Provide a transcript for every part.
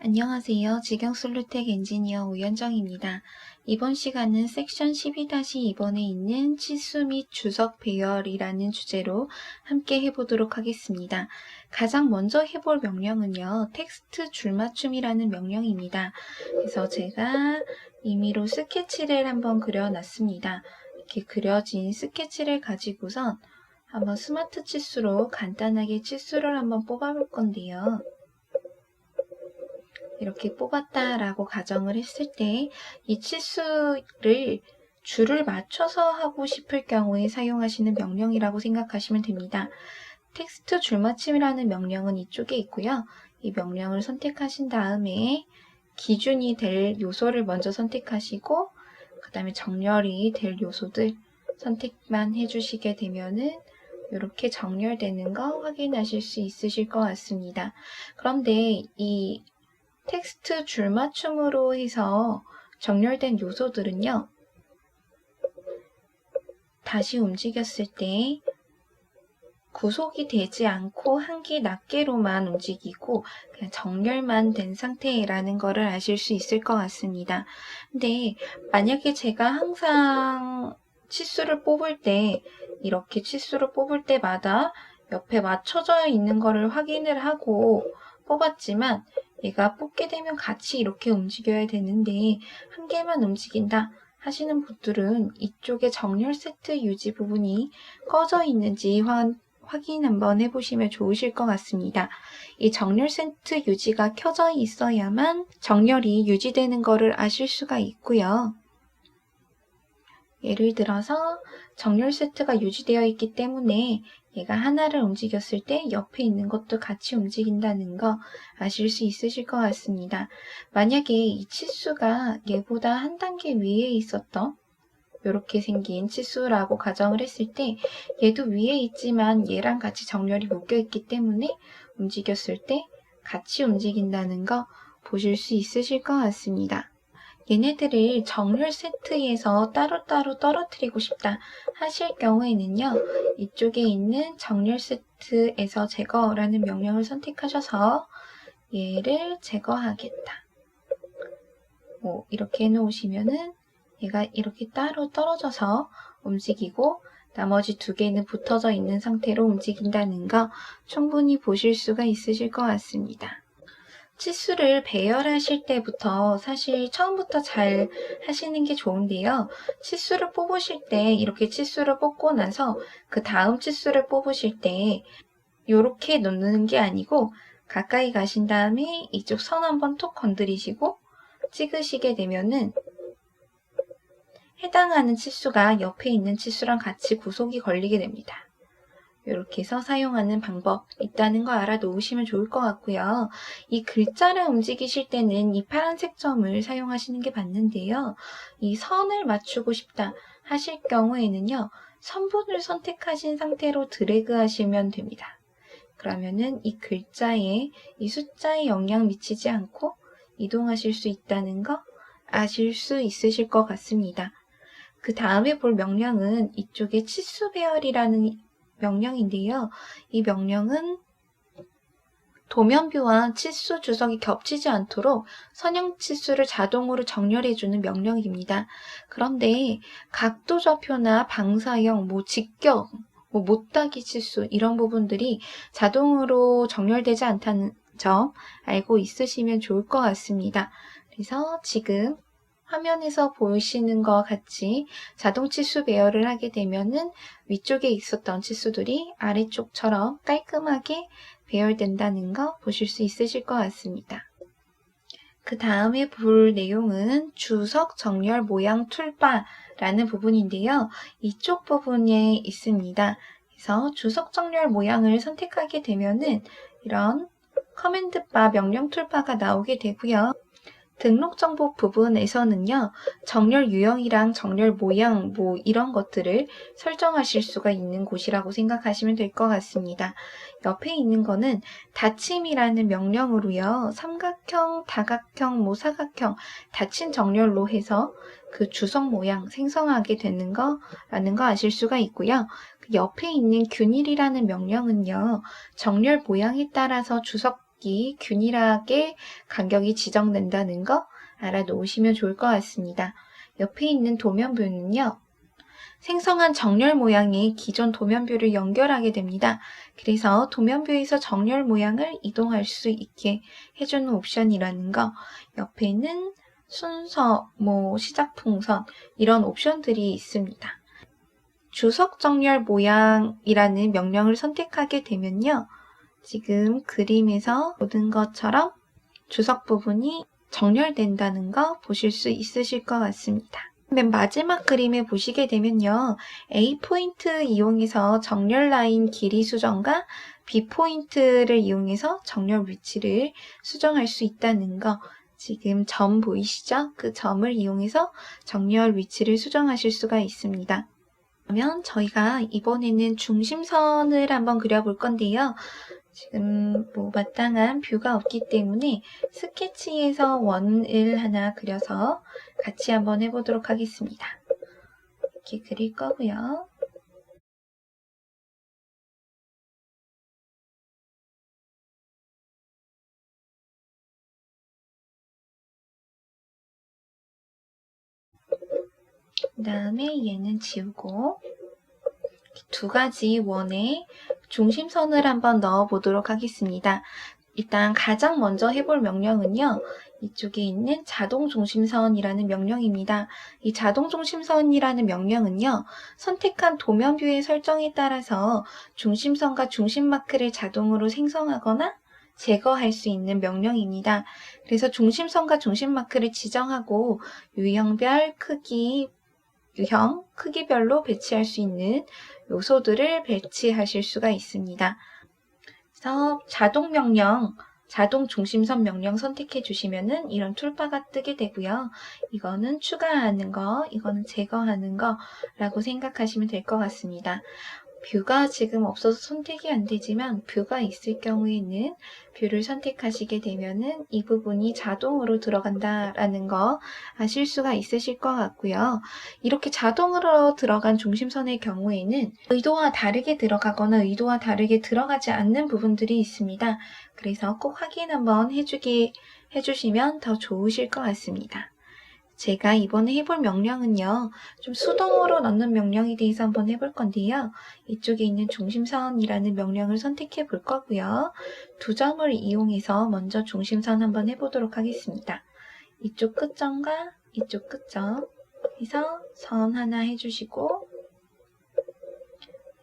안녕하세요. 직영솔루텍 엔지니어 우현정입니다. 이번 시간은 섹션 12-2번에 있는 치수 및 주석 배열이라는 주제로 함께 해보도록 하겠습니다. 가장 먼저 해볼 명령은요, 텍스트 줄맞춤이라는 명령입니다. 그래서 제가 임의로 스케치를 한번 그려놨습니다. 이렇게 그려진 스케치를 가지고선 한번 스마트 치수로 간단하게 치수를 한번 뽑아볼 건데요. 이렇게 뽑았다라고 가정을 했을 때 이 치수를 줄을 맞춰서 하고 싶을 경우에 사용하시는 명령이라고 생각하시면 됩니다. 텍스트 줄맞춤이라는 명령은 이쪽에 있고요. 이 명령을 선택하신 다음에 기준이 될 요소를 먼저 선택하시고 그 다음에 정렬이 될 요소들 선택만 해주시게 되면은 이렇게 정렬되는 거 확인하실 수 있으실 것 같습니다. 그런데 이 텍스트 줄맞춤으로 해서 정렬된 요소들은요, 다시 움직였을 때 구속이 되지 않고 한기 낱개로만 움직이고 그냥 정렬만 된 상태라는 것을 아실 수 있을 것 같습니다. 근데 만약에 제가 항상 치수를 뽑을 때 이렇게 치수를 뽑을 때마다 옆에 맞춰져 있는 것을 확인을 하고 뽑았지만 얘가 뽑게 되면 같이 이렇게 움직여야 되는데 한 개만 움직인다 하시는 분들은 이쪽에 정렬 세트 유지 부분이 꺼져 있는지 확인 한번 해보시면 좋으실 것 같습니다. 이 정렬 세트 유지가 켜져 있어야만 정렬이 유지되는 것을 아실 수가 있고요. 예를 들어서 정렬 세트가 유지되어 있기 때문에 얘가 하나를 움직였을 때 옆에 있는 것도 같이 움직인다는 거 아실 수 있으실 것 같습니다. 만약에 이 치수가 얘보다 한 단계 위에 있었던 이렇게 생긴 치수라고 가정을 했을 때 얘도 위에 있지만 얘랑 같이 정렬이 묶여 있기 때문에 움직였을 때 같이 움직인다는 거 보실 수 있으실 것 같습니다. 얘네들을 정렬 세트에서 따로따로 떨어뜨리고 싶다 하실 경우에는요, 이쪽에 있는 정렬 세트에서 제거라는 명령을 선택하셔서 얘를 제거하겠다. 이렇게 해놓으시면은 얘가 이렇게 따로 떨어져서 움직이고 나머지 두 개는 붙어져 있는 상태로 움직인다는 거 충분히 보실 수가 있으실 것 같습니다. 치수를 배열하실 때부터 사실 처음부터 잘 하시는 게 좋은데요. 치수를 뽑으실 때 이렇게 치수를 뽑고 나서 그 다음 치수를 뽑으실 때 이렇게 놓는 게 아니고 가까이 가신 다음에 이쪽 선 한번 톡 건드리시고 찍으시게 되면은 해당하는 치수가 옆에 있는 치수랑 같이 구속이 걸리게 됩니다. 이렇게 해서 사용하는 방법 있다는 거 알아놓으시면 좋을 것 같고요. 이 글자를 움직이실 때는 이 파란색 점을 사용하시는 게 맞는데요. 이 선을 맞추고 싶다 하실 경우에는요. 선분을 선택하신 상태로 드래그 하시면 됩니다. 그러면은 이 글자에 이 숫자에 영향 미치지 않고 이동하실 수 있다는 거 아실 수 있으실 것 같습니다. 그 다음에 볼 명령은 이쪽에 치수 배열이라는 명령인데요. 이 명령은 도면뷰와 치수 주석이 겹치지 않도록 선형 치수를 자동으로 정렬해주는 명령입니다. 그런데 각도 좌표나 방사형, 직격, 못따기 치수 이런 부분들이 자동으로 정렬되지 않다는 점 알고 있으시면 좋을 것 같습니다. 그래서 지금 화면에서 보이시는 것 같이 자동 치수 배열을 하게 되면은 위쪽에 있었던 치수들이 아래쪽처럼 깔끔하게 배열된다는 거 보실 수 있으실 것 같습니다. 그 다음에 볼 내용은 주석 정렬 모양 툴바라는 부분인데요. 이쪽 부분에 있습니다. 그래서 주석 정렬 모양을 선택하게 되면은 이런 커맨드바 명령 툴바가 나오게 되고요. 등록 정보 부분에서는요, 정렬 유형이랑 정렬 모양 이런 것들을 설정하실 수가 있는 곳이라고 생각하시면 될 것 같습니다. 옆에 있는 거는 닫힘이라는 명령으로요, 삼각형, 다각형, 사각형, 닫힌 정렬로 해서 그 주석 모양 생성하게 되는 거라는 거 아실 수가 있고요. 그 옆에 있는 균일이라는 명령은요, 정렬 모양에 따라서 주석 간격이 균일하게 간격이 지정된다는 거 알아놓으시면 좋을 것 같습니다. 옆에 있는 도면뷰는요. 생성한 정렬 모양의 기존 도면뷰를 연결하게 됩니다. 그래서 도면뷰에서 정렬 모양을 이동할 수 있게 해주는 옵션이라는 거, 옆에는 순서, 시작 풍선 이런 옵션들이 있습니다. 주석 정렬 모양이라는 명령을 선택하게 되면요. 지금 그림에서 보는 것처럼 주석 부분이 정렬된다는 거 보실 수 있으실 것 같습니다. 맨 마지막 그림에 보시게 되면요. A포인트 이용해서 정렬 라인 길이 수정과 B포인트를 이용해서 정렬 위치를 수정할 수 있다는 거, 지금 점 보이시죠? 그 점을 이용해서 정렬 위치를 수정하실 수가 있습니다. 그러면 저희가 이번에는 중심선을 한번 그려볼 건데요. 지금 마땅한 뷰가 없기 때문에 스케치에서 원을 하나 그려서 같이 한번 해보도록 하겠습니다. 이렇게 그릴 거고요. 그 다음에 얘는 지우고 두 가지 원에 중심선을 한번 넣어 보도록 하겠습니다. 일단 가장 먼저 해볼 명령은요. 이쪽에 있는 자동중심선이라는 명령입니다. 이 자동중심선이라는 명령은요. 선택한 도면뷰의 설정에 따라서 중심선과 중심마크를 자동으로 생성하거나 제거할 수 있는 명령입니다. 그래서 중심선과 중심마크를 지정하고 유형별 유형, 크기별로 배치할 수 있는 요소들을 배치하실 수가 있습니다. 그래서 자동 명령, 자동 중심선 명령 선택해 주시면은 이런 툴바가 뜨게 되고요. 이거는 추가하는 거, 이거는 제거하는 거라고 생각하시면 될 것 같습니다. 뷰가 지금 없어서 선택이 안 되지만 뷰가 있을 경우에는 뷰를 선택하시게 되면은 이 부분이 자동으로 들어간다라는 거 아실 수가 있으실 것 같고요. 이렇게 자동으로 들어간 중심선의 경우에는 의도와 다르게 들어가거나 의도와 다르게 들어가지 않는 부분들이 있습니다. 그래서 꼭 확인 한번 해주시면 더 좋으실 것 같습니다. 제가 이번에 해볼 명령은요. 좀 수동으로 넣는 명령에 대해서 한번 해볼 건데요. 이쪽에 있는 중심선이라는 명령을 선택해 볼 거고요. 두 점을 이용해서 먼저 중심선 한번 해보도록 하겠습니다. 이쪽 끝점과 이쪽 끝점 해서 선 하나 해주시고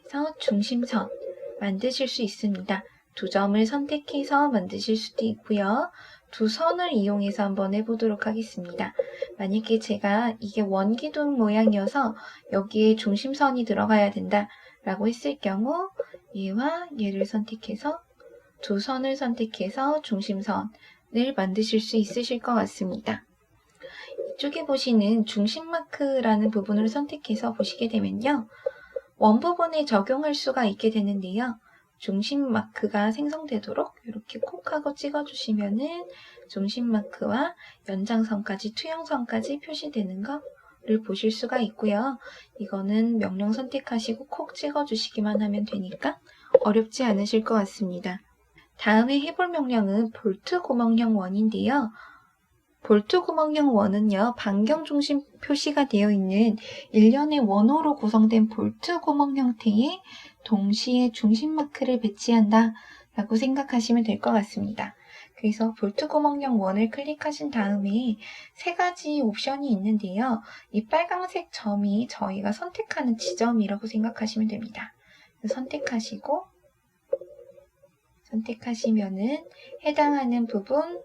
해서 중심선 만드실 수 있습니다. 두 점을 선택해서 만드실 수도 있고요. 두 선을 이용해서 한번 해보도록 하겠습니다. 만약에 제가 이게 원기둥 모양이어서 여기에 중심선이 들어가야 된다 라고 했을 경우 얘와 얘를 선택해서 두 선을 선택해서 중심선을 만드실 수 있으실 것 같습니다. 이쪽에 보시는 중심마크라는 부분을 선택해서 보시게 되면요. 원 부분에 적용할 수가 있게 되는데요. 중심 마크가 생성되도록 이렇게 콕 하고 찍어주시면은 중심 마크와 연장선까지 투영선까지 표시되는 거를 보실 수가 있고요. 이거는 명령 선택하시고 콕 찍어주시기만 하면 되니까 어렵지 않으실 것 같습니다. 다음에 해볼 명령은 볼트 구멍형 원인데요. 볼트 구멍형 원은요, 반경 중심 표시가 되어 있는 일련의 원호로 구성된 볼트 구멍 형태의 동시에 중심 마크를 배치한다 라고 생각하시면 될 것 같습니다. 그래서 볼트 구멍형 원을 클릭하신 다음에 세 가지 옵션이 있는데요. 이 빨간색 점이 저희가 선택하는 지점이라고 생각하시면 됩니다. 선택하시면은 해당하는 부분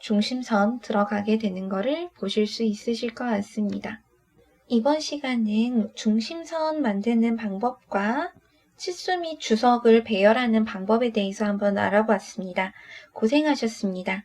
중심선 들어가게 되는 것을 보실 수 있으실 것 같습니다. 이번 시간은 중심선 만드는 방법과 치수 및 주석을 배열하는 방법에 대해서 한번 알아보았습니다. 고생하셨습니다.